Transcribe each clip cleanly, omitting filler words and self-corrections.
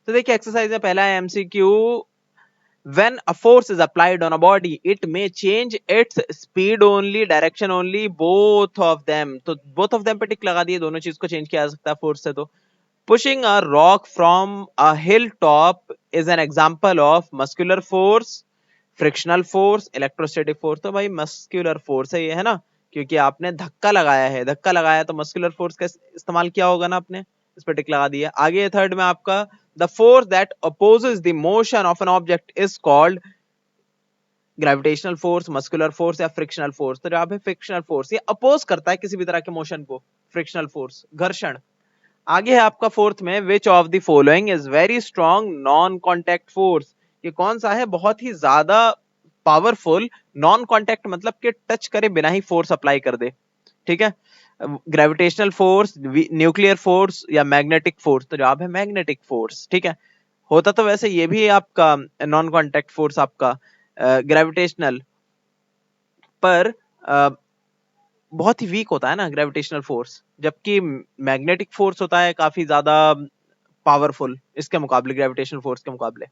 तो देखिए एक्सरसाइज में पहला है MCQ, when a force is applied on a body it may change its speed only, direction only, both of them. तो both of them पे टिक लगा दिए, दोनों चीज को चेंज किया जा सकता है फोर्स से। तो pushing a rock from a hilltop is an example of muscular force, frictional force, electrostatic force. तो भाई मस्कुलर फोर्स है ये, है ना, क्योंकि आपने धक्का लगाया है, धक्का लगाया तो मस्कुलर फोर्स का इस्तेमाल किया होगा ना आपने, इस पर टिक लगा दिया। आगे थर्ड में आपका the force that opposes the motion of an object is called gravitational force, muscular force या फ्रिक्शनल फोर्स। तो जवाब है फ्रिक्शनल फोर्स, ये अपोज करता है किसी भी तरह के मोशन को, फ्रिक्शनल फोर्स, घर्षण। आगे है आपका फोर्थ में which of the following is very strong non contact force. ये कौन सा है बहुत ही ज्यादा पावरफुल नॉन कॉन्टैक्ट, मतलब कि टच करे बिना ही फोर्स अप्लाई कर दे, ठीक है। ग्रेविटेशनल फोर्स, न्यूक्लियर फोर्स या मैग्नेटिक फोर्स। तो जवाब है मैग्नेटिक फोर्स, ठीक है। होता तो वैसे ये भी आपका नॉन कॉन्टैक्ट फोर्स आपका ग्रेविटेशनल, पर बहुत ही वीक होता है ना ग्रेविटेशनल फोर्स, जबकि मैग्नेटिक फोर्स होता है काफी ज्यादा पावरफुल इसके मुकाबले, ग्रेविटेशनल फोर्स के मुकाबले।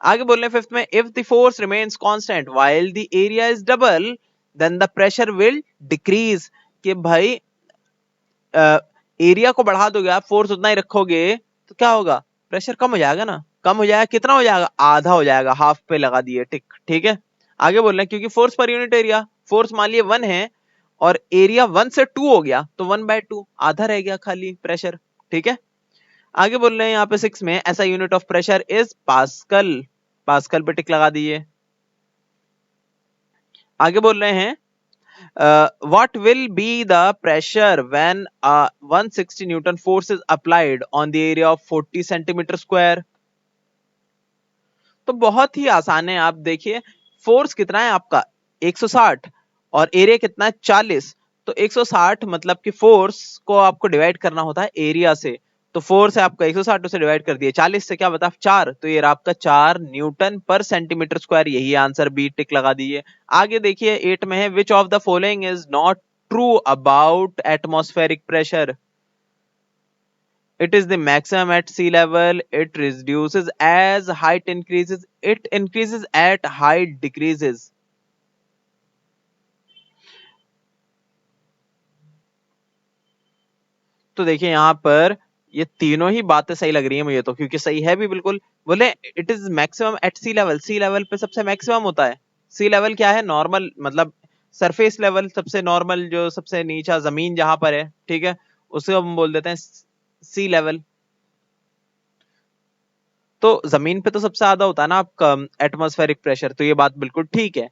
आगे बोल रहे हैं फिफ्थ में if the force remains constant while the area is double then the pressure will decrease. कि भाई एरिया को बढ़ा दोगे आप, फोर्स उतना ही रखोगे तो क्या होगा, प्रेशर कम हो जाएगा ना, कम हो जाएगा, कितना हो जाएगा, आधा हो जाएगा, हाफ पे लगा दिए टिक, ठीक है। आगे बोल रहे हैं क्योंकि फोर्स पर यूनिट एरिया, फोर्स मान लिए 1 है और एरिया 1 से 2 हो गया तो 1/2 आधा रह गया खाली प्रेशर, ठीक है। आगे बोल रहे हैं यहाँ पे 6 में ऐसा unit of pressure is pascal, pascal पे टिक लगा दिए। आगे बोल रहे हैं what will be the pressure when a 160 Newton force is applied on the area of 40 centimeter square। तो बहुत ही आसान है, आप देखिए फोर्स कितना है आपका 160 और एरिया कितना है 40। तो 160 मतलब कि फोर्स को आपको डिवाइड करना होता है एरिया से, तो फोर्स है आपका 160 से डिवाइड कर दिए 40 से, क्या बता 4, तो ये आपका 4 न्यूटन पर सेंटीमीटर स्क्वायर, यही आंसर बी, टिक लगा दीजिए। आगे देखिए 8 में है which of the following is not true about atmospheric pressure. It is the maximum at sea level, it reduces as height increases, it increases at height decreases। तो देखिए यहाँ पर ये तीनों ही बातें सही लग रही है मुझे तो, क्योंकि सही है भी बिल्कुल। बोले it is maximum at sea level, sea level पे सबसे मैक्सिमम होता है। सी लेवल क्या है, नॉर्मल मतलब सरफेस लेवल, सबसे नॉर्मल जो सबसे नीचा जमीन जहां पर है, ठीक है, उसे हम बोल देते हैं सी लेवल। तो जमीन पे तो सबसे ज्यादा होता है ना आपका एटमॉस्फेरिक प्रेशर, तो ये बात बिल्कुल ठीक है।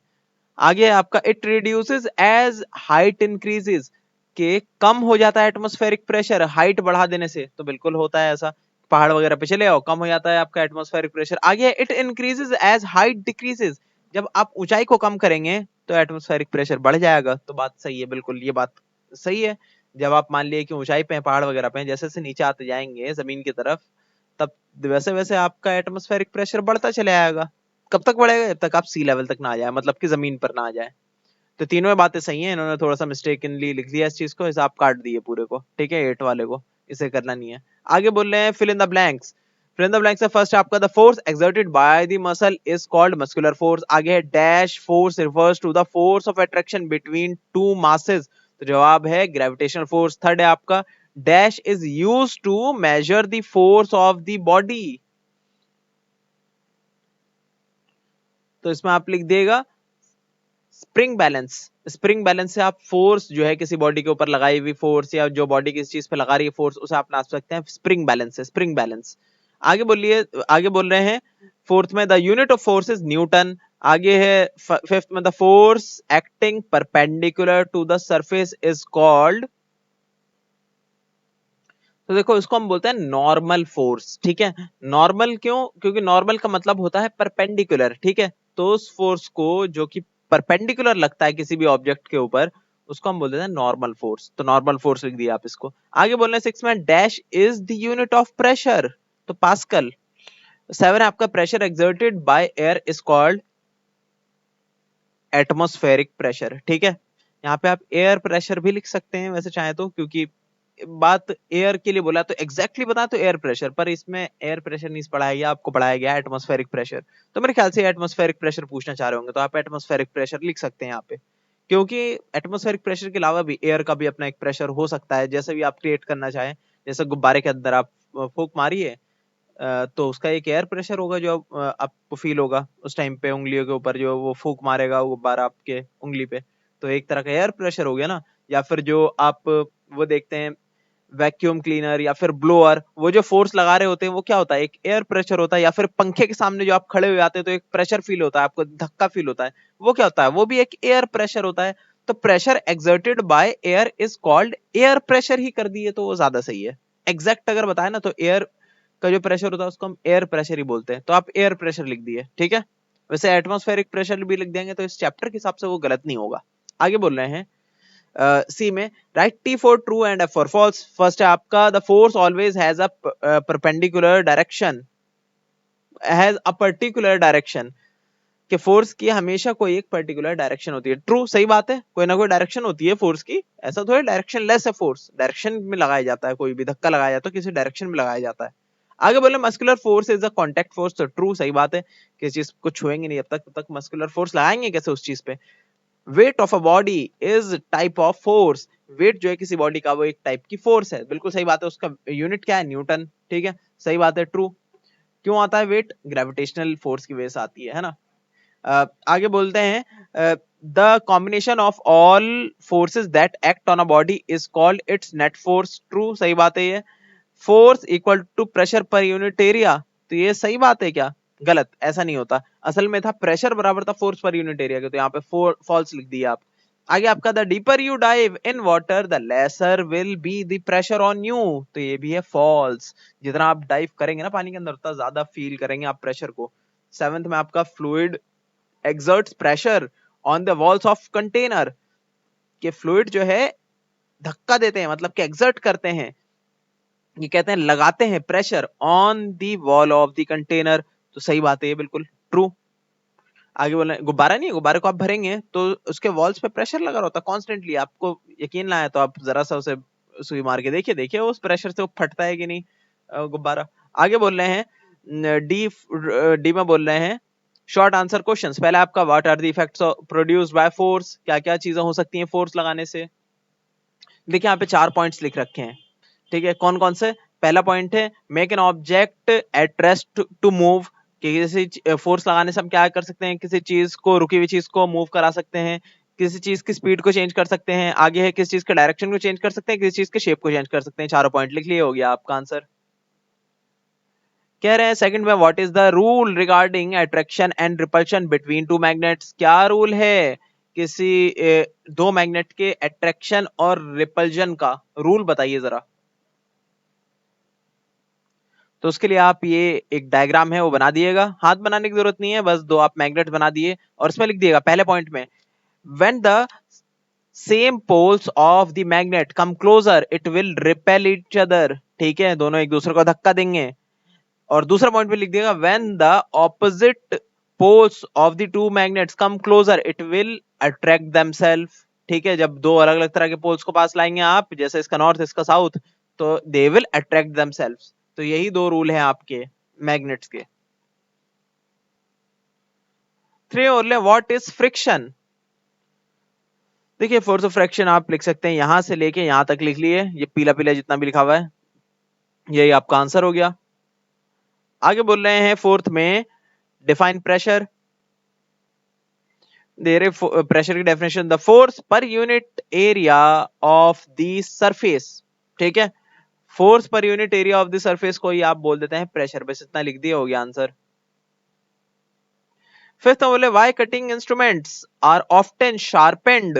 आगे आपका it reduces as height increases, के कम हो जाता है एटमॉस्फेरिक प्रेशर हाइट बढ़ा देने से, तो बिल्कुल होता है ऐसा, पहाड़ वगैरह पे चले आओ कम हो जाता है आपका एटमॉस्फेरिक प्रेशर। आगे it increases as height decreases, जब आप ऊंचाई को कम करेंगे तो एटमॉस्फेरिक प्रेशर बढ़ जाएगा। तो बात सही है, बिल्कुल ये बात सही है। जब आप मान लिए कि ऊंचाई पे पहाड़ वगैरह पे, जैसे जैसे नीचे आते जाएंगे जमीन की तरफ, तब वैसे वैसे आपका एटमॉस्फेरिक प्रेशर बढ़ता चले आएगा। कब तक बढ़ेगा, जब तक आप सी लेवल तक ना आ जाए, मतलब कि जमीन पर ना आ जाए। तो तीनों बातें सही हैं, इन्होंने थोड़ा सा मिस्टेकनली लिख दिया इस चीज को, हिसाब काट दिए पूरे को, ठीक है, 8 वाले को, इसे करना नहीं है। आगे बोल रहे हैं fill in the blanks. Fill in the blanks है फर्स्ट आपका the force exerted by the muscle is called muscular force. आगे है dash force refers to the force of attraction between two masses. तो जवाब है ग्रेविटेशनल फोर्स। थर्ड है आपका dash is used to measure the force of the body. तो इसमें आप लिख देगा स्प्रिंग बैलेंस। स्प्रिंग बैलेंस से आप फोर्स जो है किसी बॉडी के ऊपर लगाई हुई फोर्स, या जो बॉडी किसी चीज पे लगा रही है फोर्स, उसे आप नाप सकते हैं स्प्रिंग बैलेंस से, स्प्रिंग बैलेंस। आगे बोलिए, आगे बोल रहे हैं फोर्थ में the unit of force is Newton. आगे है फिफ्थ में the force acting perpendicular to the surface is called. तो देखो इसको हम बोलते हैं नॉर्मल फोर्स, ठीक है। नॉर्मल क्यों, क्योंकि नॉर्मल का मतलब होता है परपेंडिकुलर, ठीक है। तो उस फोर्स को जो कि परपेंडिकुलर लगता है किसी भी ऑब्जेक्ट के ऊपर, उसको हम बोल देते हैं नॉर्मल फोर्स। तो नॉर्मल फोर्स लिख दिया आप इसको। आगे बोल रहे हैं 6 में dash is the unit of pressure, तो पास्कल। 7 है आपका pressure exerted by air is called atmospheric pressure, ठीक है। यहाँ पे आप एयर प्रेशर भी लिख सकते हैं वैसे चाहे तो, क्योंकि बात एयर के लिए बोला तो एग्जैक्टली बता तो एयर प्रेशर, पर इसमें एयर प्रेशर नहीं पढ़ाया गया, आपको पढ़ाया गया एटमॉस्फेरिक प्रेशर। तो मेरे ख्याल से एटमॉस्फेरिक प्रेशर पूछना चाह रहे होंगे, तो आप एटमॉस्फेरिक प्रेशर लिख सकते हैं यहाँ पे, क्योंकि एटमॉस्फेरिक प्रेशर के अलावा भी एयर का भी अपना एक प्रेशर हो सकता है, जैसे भी आप क्रिएट करना चाहें। जैसे गुब्बारे के अंदर आप फूंक मारिए तो उसका एक एयर प्रेशर होगा जो आपको फील होगा उस टाइम पे, उंगलियों के ऊपर जो वो फूंक मारेगा वो गुब्बारा आपके उंगली पे, तो एक तरह का एयर प्रेशर हो गया ना। या फिर जो आप वो देखते हैं वैक्यूम क्लीनर या फिर ब्लोअर, वो जो फोर्स लगा रहे होते हैं वो क्या होता है, एक एयर प्रेशर होता है। या फिर पंखे के सामने जो आप खड़े हुए आते हैं तो एक प्रेशर फील होता है, आपको धक्का फील होता है, वो क्या होता है, वो भी एक एयर प्रेशर होता है। तो pressure exerted by air is called air pressure ही कर दिए तो वो ज्यादा सही है। एग्जैक्ट अगर बताए ना तो एयर का जो प्रेशर होता है उसको हम एयर प्रेशर ही बोलते हैं, तो आप एयर प्रेशर लिख दिए, ठीक है। वैसे एटमॉस्फेरिक प्रेशर भी लिख देंगे तो इस चैप्टर के हिसाब से वो गलत नहीं होगा। आगे बोल रहे हैं सी में, write T for true and F for false. First है आपका, the force always has a perpendicular direction, has a particular direction, कि फोर्स की हमेशा कोई एक पर्टिकुलर डायरेक्शन होती है। ट्रू, सही बात है, कोई ना कोई डायरेक्शन होती है फोर्स की, ऐसा थोड़ी डायरेक्शन लेस है फोर्स, डायरेक्शन में लगाया जाता है, कोई भी धक्का लगाया जाता है किसी डायरेक्शन में लगाया जाता है। आगे बोले muscular force is a contact force, तो ट्रू, सही बात है, किसी चीज को छुएंगे नहीं अब तक मस्कुलर फोर्स लगाएंगे कैसे उस चीज पे। Weight of a body is type of force, weight जो है किसी बॉडी का वो एक टाइप की फोर्स है, बिल्कुल सही बात है, उसका यूनिट क्या है, न्यूटन, ठीक है, सही बात है, ट्रू। क्यों आता है वेट, ग्रेविटेशनल फोर्स की वजह से आती है ना। आगे बोलते हैं the combination of all forces that act on a body is called its net force, true, सही बात है ये। Force equal to pressure per unit area, तो ये सही बात है क्या, गलत, ऐसा नहीं होता, असल में था प्रेशर बराबर था फोर्स पर यूनिट एरिया के, तो यहाँ पे फॉल्स लिख दिया आप। आगे आपका, the deeper you dive in water the lesser will be the pressure on you, तो ये भी है फॉल्स, जितना आप डाइव करेंगे ना पानी के अंदर उतना ज्यादा फील करेंगे आप प्रेशर को। सेवेंथ में आपका, fluid exerts pressure on the walls of container, कि फ्लूइड जो है धक्का देते हैं, मतलब कि एक्सर्ट करते हैं, ये कहते हैं लगाते हैं pressure on the wall of the container, तो सही बात है ये, बिल्कुल ट्रू। आगे बोले, गुब्बारा नहीं है, गुब्बारे को आप भरेंगे तो उसके वॉल्स पे प्रेशर लगा रहता है कॉन्स्टेंटली, आपको यकीन ना आए तो आप जरा सा उसे सुई मार के देखिए, देखिए उस प्रेशर से वो फटता है कि नहीं गुब्बारा। आगे बोल रहे हैं डी, डी में बोल रहे हैं शॉर्ट आंसर क्वेश्चंस। पहले आपका, what are the effects produced by force, क्या क्या चीजें हो सकती हैं फोर्स लगाने से। देखिए यहाँ पे 4 पॉइंट्स लिख रखे हैं, ठीक है, कौन कौन से। पहला पॉइंट है, make an object at rest to move, कि किसी फोर्स लगाने से हम क्या कर सकते हैं, किसी चीज को, रुकी हुई चीज को मूव करा सकते हैं, किसी चीज की स्पीड को चेंज कर सकते हैं, आगे है किसी चीज के डायरेक्शन को चेंज कर सकते हैं, किसी चीज के शेप को चेंज कर सकते हैं। चारों पॉइंट लिख लिए, हो गया आपका आंसर। कह रहे हैं सेकंड में, what is the rule regarding attraction and repulsion between two magnets, क्या रूल है किसी दो मैग्नेट के अट्रैक्शन और रिपल्जन का, रूल बताइए जरा। तो उसके लिए आप ये एक डायग्राम है वो बना दिएगा, हाथ बनाने की जरूरत नहीं है, बस दो आप मैग्नेट बना दिए और इसमें लिख दिएगा पहले पॉइंट में, when the same poles of the magnet come closer it will repel each other, ठीक है, दोनों एक दूसरे को धक्का देंगे। और दूसरा पॉइंट पे लिख देगा, when the opposite poles of the two magnets come closer it will attract themself, ठीक है, जब दो अलग अलग तरह के पोल्स को पास लाएंगे आप, जैसे इसका नॉर्थ इसका साउथ, तो दे विल अट्रैक्ट देमसेल्फ। तो यही दो रूल हैं आपके मैग्नेट्स के। थ्री और ले, व्हाट इज फ्रिक्शन। देखिए फोर्स ऑफ फ्रिक्शन आप लिख सकते हैं यहां से लेके यहां तक लिख लिए, ये पीला पीला जितना भी लिखा हुआ है यही आपका आंसर हो गया। आगे बोल रहे हैं फोर्थ में, डिफाइन प्रेशर, दे रहे प्रेशर की डेफिनेशन, द फोर्स पर unit area of the surface, ठीक है, फोर्स पर unit area of the surface को ही आप बोल देते हैं प्रेशर, बस इतना लिख दिया, हो गया आंसर। फिफ्थ बोले, why cutting instruments are often sharpened,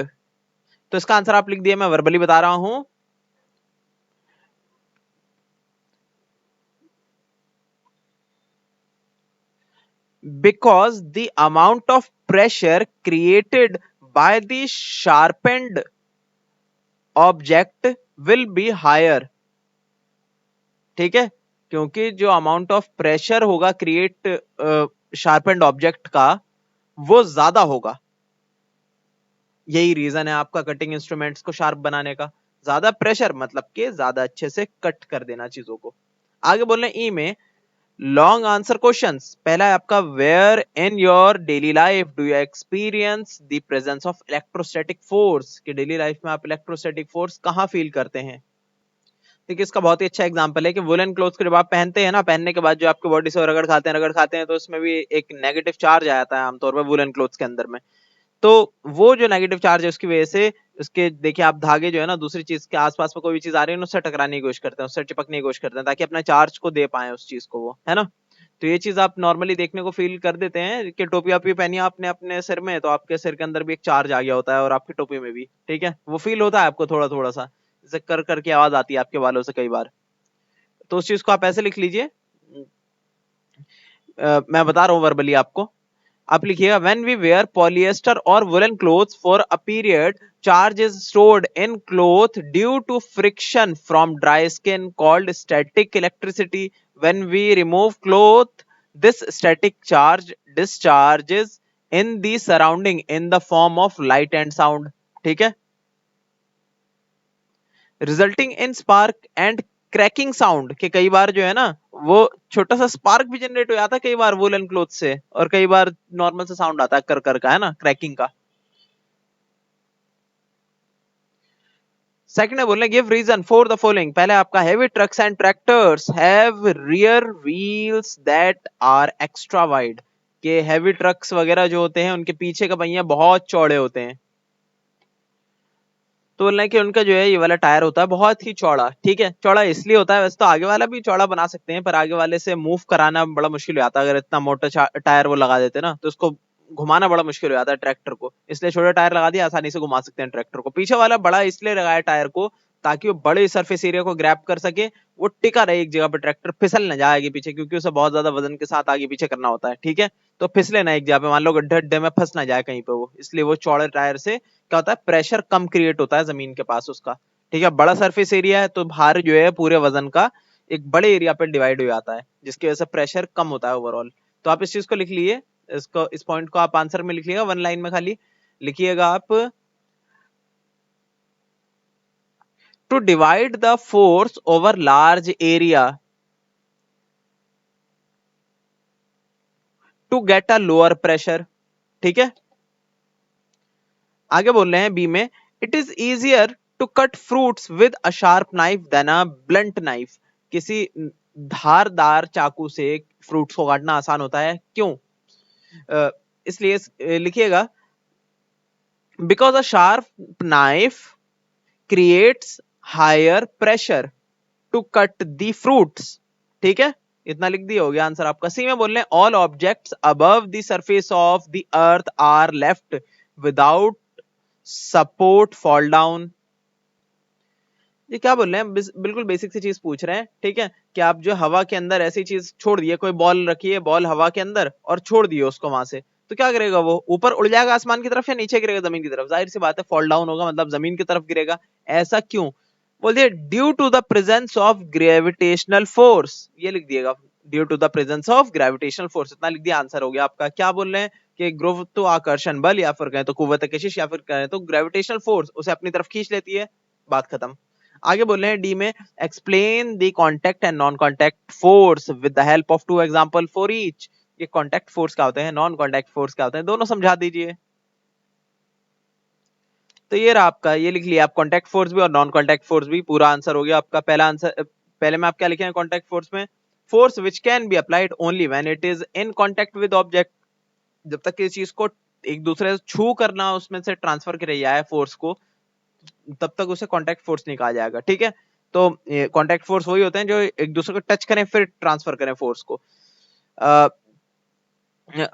तो इसका आंसर आप लिख दिया, मैं वर्बली बता रहा हूं, because the amount of pressure created by the sharpened object will be higher, ठीक है, क्योंकि जो अमाउंट ऑफ प्रेशर होगा क्रिएट शार्पेंड ऑब्जेक्ट का वो ज्यादा होगा, यही रीजन है आपका कटिंग इंस्ट्रूमेंट्स को शार्प बनाने का। ज्यादा प्रेशर मतलब कि ज्यादा अच्छे से कट कर देना चीजों को। आगे बोल रहे हैं ई में लॉन्ग आंसर क्वेश्चंस। पहला है आपका where in your daily life do you experience the presence of electrostatic force, कि डेली लाइफ में आप इलेक्ट्रोस्टैटिक फोर्स कहां फील करते हैं। देखिए इसका बहुत ही अच्छा एग्जांपल है कि वुलन क्लोथ्स को जब आप पहनते हैं ना, पहनने के बाद जो आपके बॉडी से रगड़ खाते हैं तो उसमें भी एक नेगेटिव चार्ज आ जाता है आमतौर पर वुलन क्लोथ्स के अंदर में। तो वो जो नेगेटिव चार्ज है उसकी वजह से उसके देखिए आप धागे जो है ना दूसरी चीज के आसपास में कोई भी चीज आ रही है उससे टकराने की कोशिश करते हैं, उससे चिपकने की कोशिश करते हैं ताकि अपना चार्ज को दे पाए उस चीज को, वो है ना। तो ये चीज आप नॉर्मली देखने को फील कर देते हैं कि टोपी आपी पहनी है आपने अपने सिर में तो आपके सिर के अंदर भी एक चार्ज आ गया होता है और आपकी टोपी में भी, ठीक है, वो फील होता है आपको थोड़ा थोड़ा सा, जैसे कर करके आवाज आती है आपके बालों से कई बार। तो उस चीज को आप ऐसे लिख लीजिए, मैं बता रहा हूँ वर्बली आपको। आप लिखिएगा व्हेन वी वेयर पॉलिएस्टर और woollen clothes for a period charge is stored in cloth due to friction from dry skin called static electricity. When we remove cloth this static charge discharges in the surrounding in the form of light and sound, ठीक है, resulting in spark and cracking sound, के कई बार जो है ना वो छोटा सा स्पार्क भी जनरेट हो जाता है कई बार वुलन क्लोथ से, और कई बार नॉर्मल सा साउंड आता है कर कर का, है ना, क्रैकिंग का। सेकंड है बोलने give reason for the following. पहले आपका heavy trucks and tractors have rear wheels that are extra wide, के हेवी ट्रक्स वगैरह जो होते हैं उनके पीछे का पहिया बहुत चौड़े होते हैं। तो बोलना है कि उनका जो है ये वाला टायर होता है बहुत ही चौड़ा, ठीक है, चौड़ा इसलिए होता है, वैसे तो आगे वाला भी चौड़ा बना सकते हैं पर आगे वाले से मूव कराना बड़ा मुश्किल हो जाता है, अगर इतना मोटा टायर वो लगा देते ना तो उसको घुमाना बड़ा मुश्किल हो जाता है ट्रैक्टर को, इसलिए छोटा टायर लगा दिया आसानी से घुमा सकते हैं ट्रैक्टर को। पीछे वाला बड़ा इसलिए लगाया टायर को ताकि वो बड़े सरफेस एरिया को ग्रैब कर सके, वो टिका रहे एक जगह पे, ट्रैक्टर फिसल न जाए आगे पीछे क्योंकि उसे बहुत ज्यादा वजन के साथ आगे पीछे करना होता है, ठीक है, तो फिसले ना एक जगह पे, मान लो गड्ढे अड्ढे में फंस ना जाए कहीं पे वो, इसलिए वो चौड़े टायर से क्या होता है प्रेशर कम क्रिएट होता है जमीन के पास उसका, ठीक है। बड़ा सरफेस एरिया है तो भार जो है पूरे वजन का एक बड़े एरिया पे डिवाइड हो जाता है जिसकी वजह से प्रेशर कम होता है ओवरऑल। तो आप इस चीज को लिख लिए, इसको इस पॉइंट को आप आंसर में लिख लिएगा, वन लाइन में खाली लिखिएगा आप, to divide the force over large area to get a lower pressure, ठीक है। आगे बोल रहे हैं बी में it is easier to cut fruits with a sharp knife than a blunt knife, किसी धारदार चाकू से फ्रूट्स को काटना आसान होता है, क्यों? इसलिए लिखिएगा because a sharp knife creates higher pressure to cut the fruits, ठीक है, इतना लिख दिया, हो गया आंसर आपका। सी में बोल रहे हैं all objects above the surface of the earth are left without support fall down. ये क्या बोल रहे हैं, बिल्कुल बेसिक सी चीज पूछ रहे हैं, ठीक है, कि आप जो हवा के अंदर ऐसी चीज छोड़ दिए, कोई बॉल रखी है, बॉल हवा के अंदर और छोड़ दिए उसको वहां से, तो क्या करेगा वो ऊपर उड़ जाएगा आसमान की तरफ या नीचे गिरेगा जमीन की तरफ, जाहिर सी बात है फॉल डाउन होगा मतलब जमीन की तरफ गिरेगा। ऐसा क्यों? बोलिए due to the presence of gravitational force, ये लिख दिएगा, due to the presence of gravitational force, इतना लिख दिया, आंसर हो गया आपका। क्या बोल रहे हैं कि गुरुत्व आकर्षण बल या फिर कहें तो कुव्वत कशिश या फिर कहें तो ग्रेविटेशनल फोर्स उसे अपनी तरफ खींच लेती है, बात खत्म। आगे बोल रहे हैं डी में explain the contact and non contact force with the help of two example for each. ये कांटेक्ट फोर्स क्या होते हैं, नॉन कांटेक्ट फोर्स क्या होते हैं, दोनों समझा दीजिए। तो ये रहा आपका, ये लिख लिया आप, कांटेक्ट फोर्स भी और नॉन कांटेक्ट फोर्स भी, पूरा आंसर हो गया आपका। पहला आंसर, पहले में आप क्या लिखे हैं कांटेक्ट फोर्स में, force which can be applied only when it is in contact with object, जब तक किसी चीज को एक दूसरे से छू करना उसमें से ट्रांसफर किया है फोर्स को, तब तक उसे कांटेक्ट फोर्स नहीं कहा जाएगा, ठीक है। तो कांटेक्ट फोर्स वही होते हैं जो एक दूसरे को टच करें फिर ट्रांसफर करें फोर्स को, आ,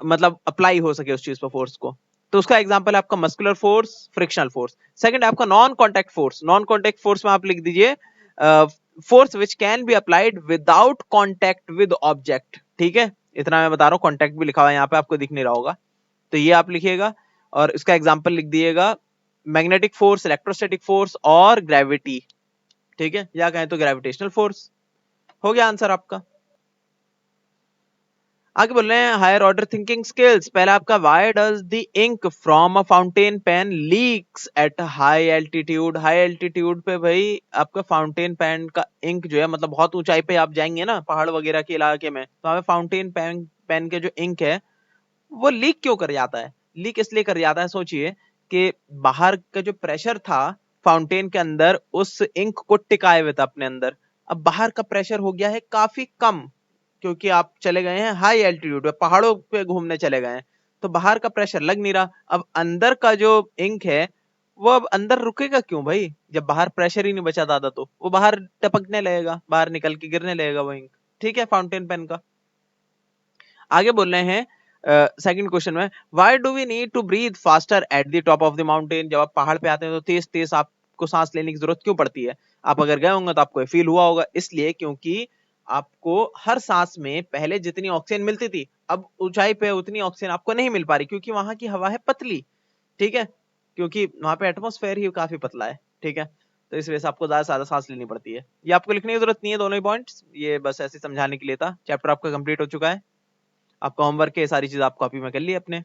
मतलब अप्लाई हो सके उस चीज पर फोर्स को। तो उसका एग्जांपल है आपका muscular force, frictional force. Second है आपका non contact force, non contact force में आप लिख दीजिए force which can be applied without contact with object, ठीक है, इतना मैं बता रहा हूँ, कांटेक्ट भी लिखा हुआ है यहाँ पे आपको दिख नहीं रहा होगा, तो ये आप लिखिएगा और इसका एग्जांपल लिख दिएगा मैग्नेटिक फोर्स, इलेक्ट्रोस्टैटिक फोर्स और ग्रेविटी, ठीक है, या कहें तो ग्रेविटेशनल फोर्स। हो गया आंसर आपका। आगे बोल रहे हैं हायर ऑर्डर थिंकिंग स्किल्स। पहला आपका why does the ink from a fountain pen leaks at high altitude. High altitude पे भाई आपका फाउंटेन पेन का इंक जो है, मतलब बहुत ऊंचाई पे आप जाएंगे ना पहाड़ वगैरह के इलाके में, तो हमें फाउंटेन पेन के जो इंक है वो लीक क्यों कर जाता है? लीक इसलिए कर जाता है, सोचिए कि बाहर का जो प्रेशर था फाउंटेन के अंदर उस इंक को टिकाए हुए था अपने अंदर, अब बाहर का प्रेशर हो गया है काफी कम, क्योंकि आप चले गए हैं हाई एल्टीट्यूड पे, पहाड़ों पे घूमने चले गए हैं, तो बाहर का प्रेशर लग नहीं रहा। अब अंदर का जो इंक है वो अब अंदर रुकेगा क्यों भाई? जब बाहर प्रेशर ही नहीं बचा ज्यादा तो वो बाहर टपकने लगेगा, बाहर निकल के गिरने लगेगा वो इंक। ठीक है, फाउंटेन पेन का। आगे बोल रहे हैं सेकंड क्वेश्चन में, why do we need to breathe faster at the top of the mountain. जब आप पहाड़ पे आते हैं तो तेज तेज आपको सांस लेने की जरूरत क्यों पड़ती है? आप अगर गए होंगे तो आपको फील हुआ होगा, इसलिए क्योंकि आपको हर सांस में पहले जितनी ऑक्सीजन मिलती थी, अब ऊंचाई पे उतनी ऑक्सीजन आपको नहीं मिल पा रही, क्योंकि वहां की हवा है पतली। ठीक है, क्योंकि वहां पे एटमोस्फेयर ही काफी पतला है। ठीक है, तो इस वजह से आपको ज्यादा से ज्यादा सांस लेनी पड़ती है। ये आपको लिखने की जरूरत नहीं है दोनों ही पॉइंट्स, ये बस ऐसे समझाने के लिए था। चैप्टर आपका कंप्लीट हो चुका है, आपका होमवर्क है, सारी चीज आप कॉपी में कर ली अपने।